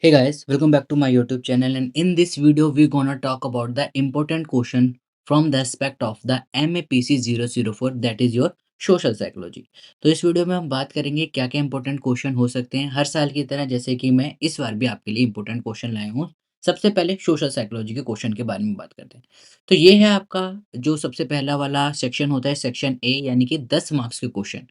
Hey guys, welcome back to my YouTube channel, and in this video we're gonna talk about the important question from the aspect of the MAPC 004, that is your social psychology. तो इस video में हम बात करेंगे क्या क्या important question हो सकते हैं हर साल की तरह, जैसे कि मैं इस बार भी आपके लिए इंपॉर्टेंट क्वेश्चन लाया हूँ। सबसे पहले सोशल साइकोलॉजी के क्वेश्चन के बारे में बात करते हैं। तो ये है आपका जो सबसे पहला वाला सेक्शन होता है, सेक्शन ए, यानी कि 10 मार्क्स के क्वेश्चन।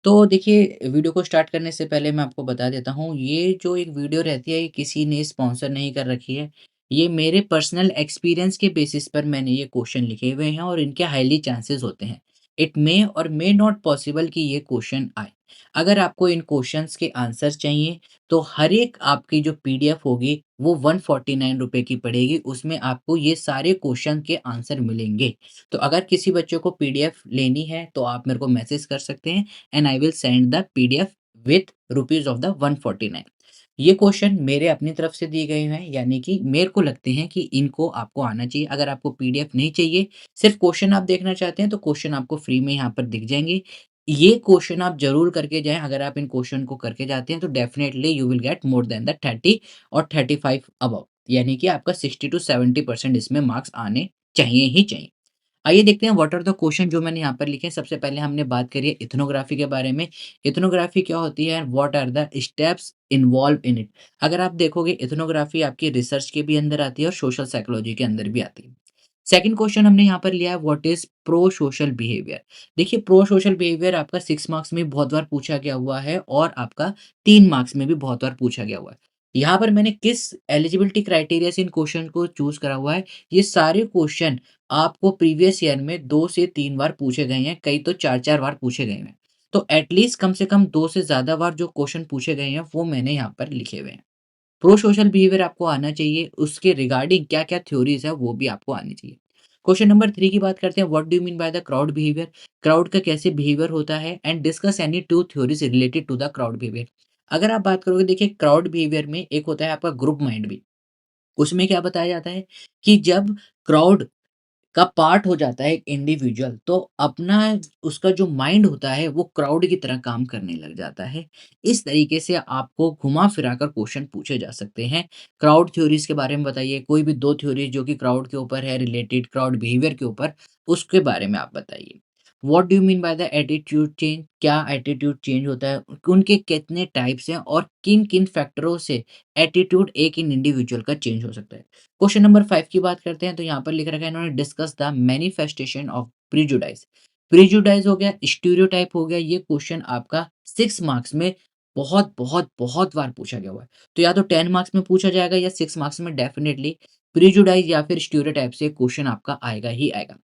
तो देखिए, वीडियो को स्टार्ट करने से पहले मैं आपको बता देता हूँ, ये जो एक वीडियो रहती है ये किसी ने स्पॉन्सर नहीं कर रखी है। ये मेरे पर्सनल एक्सपीरियंस के बेसिस पर मैंने ये क्वेश्चन लिखे हुए हैं और इनके हाईली चांसेस होते हैं। इट मे और मे नॉट पॉसिबल कि ये क्वेश्चन आए। अगर आपको इन क्वेश्चंस के आंसर्स चाहिए तो हर एक आपकी जो पीडीएफ होगी वो 149 रुपए की पड़ेगी। उसमें आपको ये सारे क्वेश्चन के आंसर मिलेंगे। तो अगर किसी बच्चे को पीडीएफ लेनी है तो आप मेरे को मैसेज कर सकते हैं and I will send the PDF with rupees of the 149। ये क्वेश्चन मेरे अपनी तरफ से दिए गए हैं, यानी कि मेरे को लगते हैं कि इनको आपको आना चाहिए। अगर आपको पीडीएफ नहीं चाहिए, सिर्फ क्वेश्चन आप देखना चाहते हैं, तो क्वेश्चन आपको फ्री में यहाँ पर दिख जाएंगे। ये क्वेश्चन आप जरूर करके जाएं। अगर आप इन क्वेश्चन को करके जाते हैं तो definitely you will get more than the 30 और 35 अबव, यानी कि आपका 60 to 70% इसमें मार्क्स आने चाहिए ही चाहिए। आइए देखते हैं व्हाट आर द क्वेश्चन जो मैंने यहाँ पर लिखे हैं। सबसे पहले हमने बात करी है इथनोग्राफी के बारे में। इथनोग्राफी क्या होती है, what are the steps involve in it. अगर आप देखोगे, इथनोग्राफी आपकी रिसर्च के भी अंदर आती है और सोशल साइकोलॉजी के अंदर भी आती है। सेकंड क्वेश्चन हमने यहाँ पर लिया है, what is pro social behaviour. देखिए, प्रो सोशल बिहेवियर आपका 6 मार्क्स में बहुत बार पूछा गया हुआ है और आपका 3 मार्क्स में भी बहुत बार पूछा गया हुआ है। यहाँ पर मैंने किस एलिजिबिलिटी क्राइटेरिया से इन क्वेश्चन को चूज करा हुआ है, ये सारे क्वेश्चन आपको प्रीवियस ईयर में 2 से 3 बार पूछे गए हैं, कई तो 4-4 बार पूछे गए हैं। तो एटलीस्ट कम से कम 2 से ज़्यादा बार जो क्वेश्चन पूछे गए हैं, वो मैंने यहाँ पर लिखे हुए हैं। प्रो सोशल बिहेवियर आपको आना चाहिए, उसके रिगार्डिंग क्या-क्या थ्योरीज़ है, वो भी आपको आनी चाहिए। क्वेश्चन नंबर 3 की बात करते हैं, what do you mean by the crowd behaviour. Crowd का कैसे बिहेवियर होता है and discuss any 2 theories related to the crowd behaviour. अगर आप बात करोगे, देखिए क्राउड बिहेवियर में एक होता है आपका ग्रुप माइंड भी। उसमें क्या बताया जाता है कि जब क्राउड का पार्ट हो जाता है एक इंडिविजुअल, तो अपना उसका जो माइंड होता है वो क्राउड की तरह काम करने लग जाता है। इस तरीके से आपको घुमा फिरा कर क्वेश्चन पूछे जा सकते हैं। क्राउड थ्योरीज के बारे में बताइए, कोई भी 2 थ्योरीज जो कि क्राउड के ऊपर है, रिलेटेड क्राउड बिहेवियर के ऊपर, उसके बारे में आप बताइए। What do you mean by the attitude change. क्या एटीट्यूड चेंज होता है, उनके कितने टाइप्स हैं और किन किन फैक्टरों से एटीट्यूड एक इन इंडिविजुअल का चेंज हो सकता है। क्वेश्चन नंबर 5 की बात करते हैं, तो यहाँ पर लिख रखा है इन्होंने, discuss the manifestation of prejudice. Prejudice हो गया, स्टीरियोटाइप हो गया। ये क्वेश्चन आपका 6 मार्क्स में बहुत बहुत बहुत बार पूछा गया हुआ है। तो या तो 10 मार्क्स में पूछा जाएगा या 6 मार्क्स में डेफिनेटली प्रिजुडाइज या फिर स्टीरियोटाइप से क्वेश्चन आपका आएगा ही आएगा।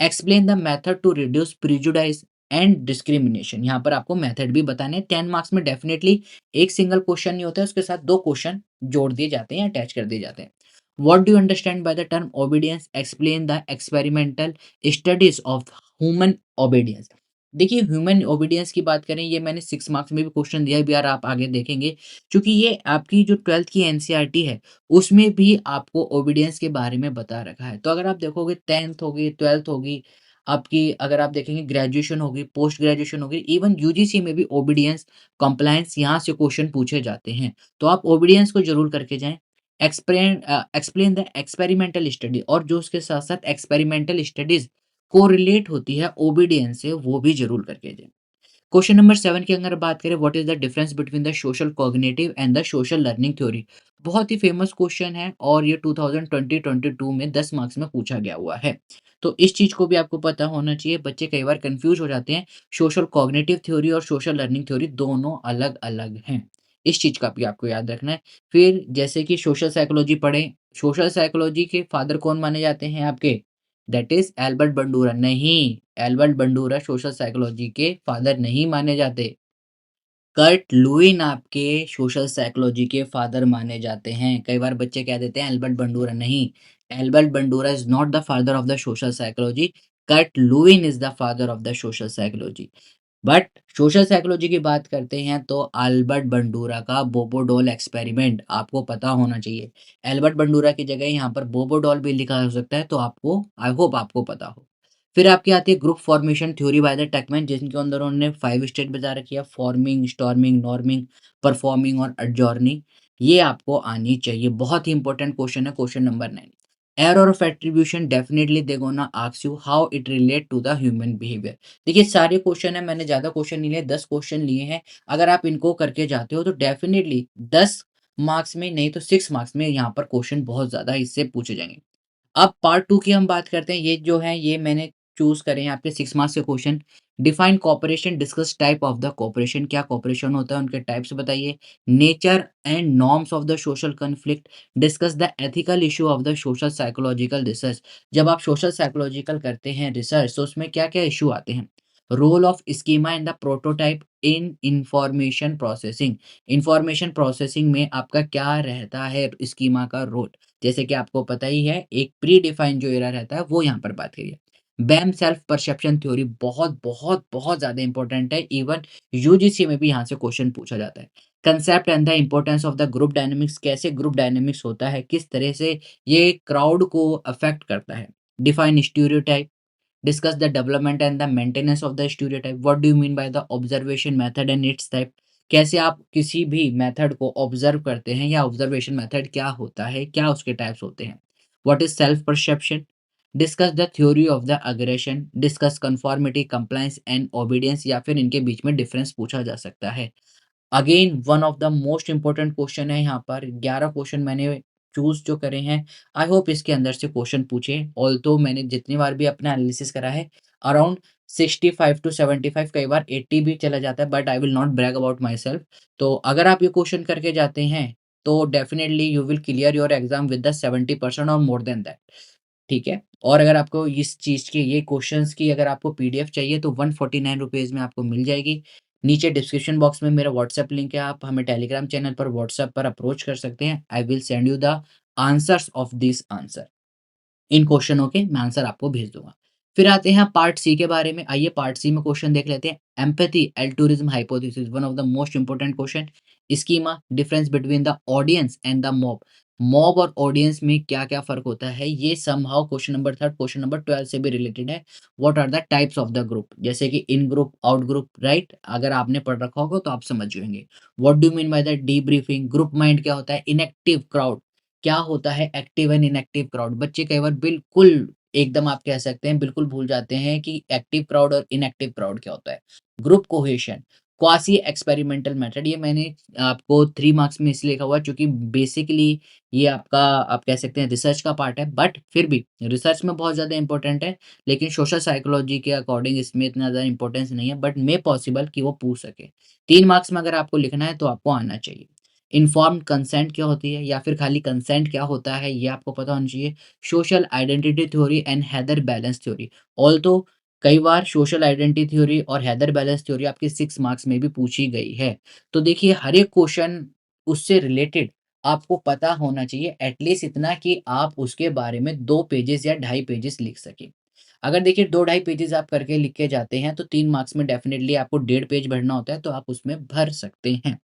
Explain the method to reduce prejudice and discrimination. यहाँ पर आपको मेथड भी बताने हैं। 10 मार्क्स में डेफिनेटली एक सिंगल क्वेश्चन नहीं होता है, उसके साथ 2 क्वेश्चन जोड़ दिए जाते हैं या अटैच कर दिए जाते हैं। What do you understand by the term obedience? Explain the experimental studies of human obedience. देखिए, ह्यूमन ओबीडियंस की बात करें, ये मैंने 6 मार्क्स में भी क्वेश्चन दिया है, भी यार आप आगे देखेंगे, क्योंकि ये आपकी जो 12th की एनसीईआरटी है उसमें भी आपको ओबीडियंस के बारे में बता रखा है। तो अगर आप देखोगे, 10th होगी, 12th होगी, आपकी अगर आप देखेंगे ग्रेजुएशन होगी, पोस्ट ग्रेजुएशन होगी, इवन यूजीसी में भी ओबीडियंस, कंप्लायंस, यहाँ से क्वेश्चन पूछे जाते हैं। तो आप ओबीडियंस को जरूर करके जाएं। एक्सप्लेन द एक्सपेरिमेंटल स्टडी, और जो उसके साथ साथ एक्सपेरिमेंटल स्टडीज कोरिलेट होती है ओबीडियंस से, वो भी जरूर करके जाए। क्वेश्चन नंबर 7 की अगर बात करें, what is the difference between the social cognitive and the social learning theory. बहुत ही फेमस क्वेश्चन है और ये 2020-22 में 10 मार्क्स में पूछा गया हुआ है। तो इस चीज को भी आपको पता होना चाहिए। बच्चे कई बार कंफ्यूज हो जाते हैं, सोशल कॉग्निटिव थ्योरी और सोशल लर्निंग थ्योरी दोनों अलग अलग हैं। इस चीज का भी आपको याद रखना है। फिर जैसे कि सोशल साइकोलॉजी पढ़े, सोशल साइकोलॉजी के फादर कौन माने जाते हैं आपके, दैट इज एल्बर्ट बंडूरा। नहीं, एल्बर्ट बंडूरा सोशल साइकोलॉजी के फादर नहीं माने जाते। कर्ट लुईन आपके सोशल साइकोलॉजी के फादर माने जाते हैं। कई बार बच्चे कह देते हैं एल्बर्ट बंडूरा। नहीं, Albert Bandura is not the father of the social psychology. Kurt Lewin is the father of the social psychology. But social psychology की बात करते हैं तो अल्बर्ट बंडूरा का बोबोडॉल एक्सपेरिमेंट आपको पता होना चाहिए। एल्बर्ट बंडूरा की जगह यहाँ पर बोबोडॉल भी लिखा हो सकता है, तो आपको, आई होप आपको पता हो। फिर आपकी आती है group formation theory by the Tuckman, जिनके अंदर उन्होंने 5 स्टेट बता रखी है, फॉर्मिंग, स्टॉर्मिंग, नॉर्मिंग, परफॉर्मिंग और एडजॉर्निंग। ये आपको आनी चाहिए। बहुत ही इंपॉर्टेंट क्वेश्चन है question number 9। Error of attribution definitely they gonna ask you how it relate to the human behaviour. देखिए सारे क्वेश्चन है, मैंने ज़्यादा क्वेश्चन नहीं लिए, 10 क्वेश्चन लिए हैं। अगर आप इनको करके जाते हो तो डेफिनेटली 10 मार्क्स में नहीं तो 6 मार्क्स में यहाँ पर क्वेश्चन बहुत ज़्यादा इससे पूछे जाएँगे। अब पार्ट 2 की हम बात करते हैं। ये जो है ये मैंने चूज़ करे हैं आपके 6 मार्क्स के question. Define cooperation, discuss type of the cooperation. क्या कोऑपरेशन होता है, उनके टाइप्स बताइए। Nature and norms of the social conflict. Discuss the ethical issue of the social psychological research. जब आप सोशल साइकोलॉजिकल करते हैं रिसर्च तो उसमें क्या-क्या इश्यू आते हैं। Role of schema and the prototype in information processing. Information processing में आपका क्या रहता है स्कीमा का रोल। जैसे कि आपको पता ही है एक प्री डिफाइन जो एरा रहता है वो यहाँ पर बात करिए। बैम सेल्फ परसेप्शन थ्योरी बहुत बहुत बहुत ज़्यादा इंपॉर्टेंट है। इवन यूजीसी में भी यहाँ से क्वेश्चन पूछा जाता है। Concept and the importance of the group dynamics. कैसे ग्रुप डायनामिक्स होता है, किस तरह से ये क्राउड को अफेक्ट करता है। Define stereotype. Discuss the development and the maintenance of the stereotype. What do you mean by the observation method and its type? कैसे आप किसी भी मेथड को ऑब्जर्व करते हैं या ऑब्जर्वेशन मेथड क्या होता है, क्या उसके टाइप्स होते हैं। What is self perception. Discuss the theory of the aggression. Discuss conformity, compliance and obedience, या फिर इनके बीच में डिफरेंस पूछा जा सकता है। Again one of the most important question है यहाँ पर। 11 क्वेश्चन मैंने चूज जो करे हैं। आई होप इसके अंदर से क्वेश्चन पूछे। ऑल्दो मैंने जितनी बार भी अपना एनालिसिस करा है अराउंड 65 टू 75, कई बार 80 भी चला जाता है, but I will not brag about my self. तो अगर आप ये क्वेश्चन करके जाते हैं तो definitely you will clear your exam with the 70% और मोर देन दैट। ठीक है। और अगर आपको इस चीज़ की ये क्वेश्चंस की अगर आपको पीडीएफ चाहिए तो 149 रुपीज़ में आपको मिल जाएगी। नीचे डिस्क्रिप्शन बॉक्स में मेरा व्हाट्सएप लिंक है, आप हमें टेलीग्राम चैनल पर व्हाट्सएप पर अप्रोच कर सकते हैं। I will send you the answers of this answer. इन क्वेश्चनों के मैं आंसर आपको भेज दूँगा। फिर आते हैं पार्ट सी के बारे में। आइए पार्ट सी में क्वेश्चन देख लेते हैं। Empathy altruism hypothesis, one of the most important question. Schema, difference between the audience and the mob. Mob और ऑडियंस में क्या-क्या फ़र्क होता है, ये somehow question number 3 question number 12 से भी रिलेटेड है। What are the types of the group, जैसे कि in group, out group, right? अगर आपने पढ़ रखा होगा तो आप समझ जाएँगे। What do you mean by the debriefing? Group mind क्या होता है? इनएक्टिव क्राउड क्या होता है, एक्टिव एंड इनएक्टिव क्राउड। बच्चे कई बार बिल्कुल एकदम आप कह सकते हैं बिल्कुल भूल जाते हैं कि एक्टिव क्राउड और इनएक्टिव क्राउड क्या होता है। Group cohesion, quasi experimental method, ये मैंने आपको 3 मार्क्स में इसलिए लिखा हुआ है क्योंकि बेसिकली ये आपका आप कह सकते हैं रिसर्च का पार्ट है, बट फिर भी रिसर्च में बहुत ज़्यादा इंपॉर्टेंट है। लेकिन सोशल साइकोलॉजी के अकॉर्डिंग इसमें इतना ज़्यादा इंपॉर्टेंस नहीं है, बट मे पॉसिबल कि वो पूछ सके। 3 मार्क्स में अगर आपको लिखना है तो आपको आना चाहिए। इन्फॉर्म्ड कंसेंट क्या होती है या फिर खाली कंसेंट क्या होता है, ये आपको पता होना चाहिए। Social identity theory and Heider balance theory, although कई बार सोशल आइडेंटिटी थ्योरी और हैदर बैलेंस थ्योरी आपके 6 मार्क्स में भी पूछी गई है। तो देखिए हर एक क्वेश्चन उससे रिलेटेड आपको पता होना चाहिए, एटलीस्ट इतना कि आप उसके बारे में 2 पेजेज़ या ढाई पेजेज़ लिख सकें। अगर देखिए 2 ढाई पेजेज़ आप करके लिख के जाते हैं तो 3 मार्क्स में डेफिनिटली आपको 1.5 पेज भरना होता है, तो आप उसमें भर सकते हैं।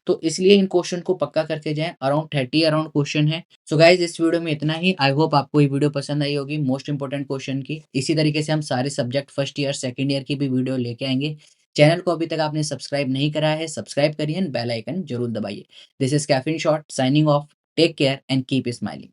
तो इसलिए इन क्वेश्चन को पक्का करके जाएँ, अराउंड 30 अराउंड क्वेश्चन है। सो गाइज़ इस वीडियो में इतना ही। आई होप आपको ये वीडियो पसंद आई होगी मोस्ट इंपोर्टेंट क्वेश्चन की। इसी तरीके से हम सारे subject first year, second year की भी वीडियो लेके आएँगे। चैनल को अभी तक आपने सब्सक्राइब नहीं करा है, सब्सक्राइब करिए एंड बेल आइकन ज़रूर दबाइए। This is caffeine shot signing off. Take care and keep smiling.